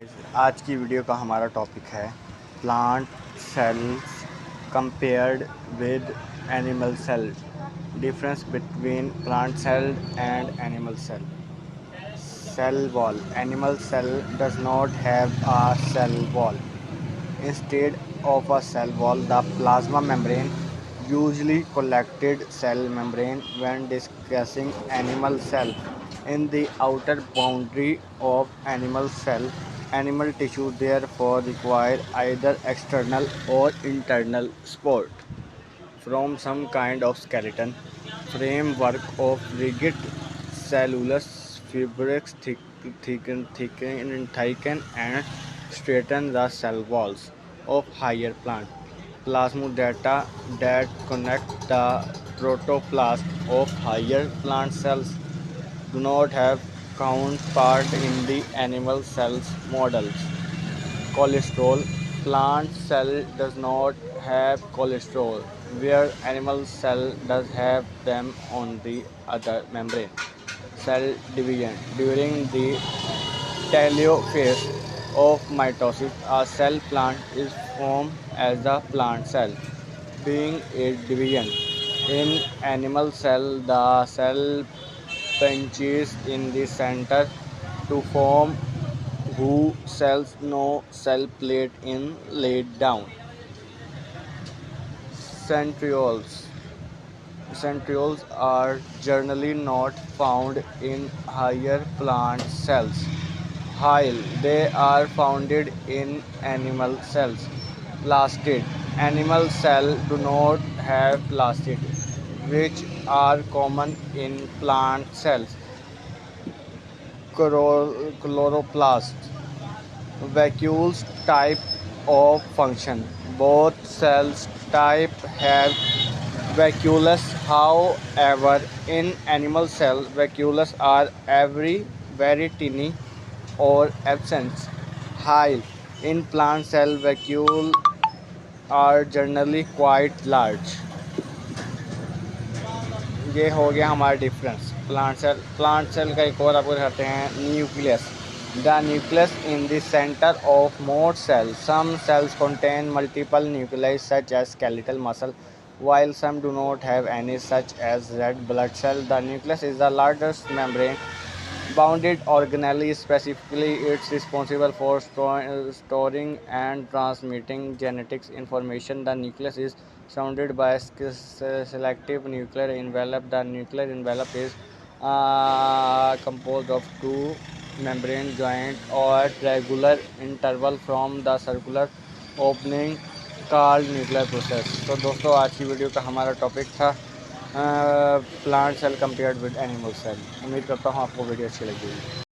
आज की वीडियो का हमारा टॉपिक है plant cells compared with animal cell, difference between plant cell and animal cell. Cell wall. Animal cell does not have a cell wall. Instead of a cell wall, the plasma membrane, usually collected cell membrane when discussing animal cell, in the outer boundary of animal cell. Animal tissue therefore require either external or internal support from some kind of skeleton framework of rigid cellulose fabrics thicken and straighten the cell walls of higher plant plasmodata that connect the protoplasm of higher plant cells do not have counterpart in the animal cells models. Cholesterol. Plant cell does not have cholesterol, where animal cell does have them on the other membrane. Cell division. During the telophase of mitosis, a cell plant is formed as the plant cell, being a division. In animal cell, the cell pinches in the center to form who cells no cell plate in laid down. Centrioles. Centrioles are generally not found in higher plant cells, while they are found in animal cells. Plastid. Animal cells do not have plastid, which are common in plant cells. Chloroplast. Vacuoles type of function. Both cells type have vacuoles. However, in animal cell, vacuoles are very tiny or absent. While in plant cell, vacuoles are generally quite large. ये हो गया हमारा difference plant cell का एक और आपको दिखाते हैं nucleus. The nucleus in the centre of most cells. Some cells contain multiple nuclei such as skeletal muscle, while some do not have any, such as red blood cell. The nucleus is the largest membrane bounded organelle. Specifically, it's responsible for storing and transmitting genetic information. The nucleus is surrounded by selective nuclear envelope. The nuclear envelope is composed of two membrane joint or at regular interval from the circular opening called nuclear process. तो दोस्तों आज की video का हमारा topic था plant cell compared with animal cell. उम्मीद करता हूँ आपको वीडियो अच्छी लगी.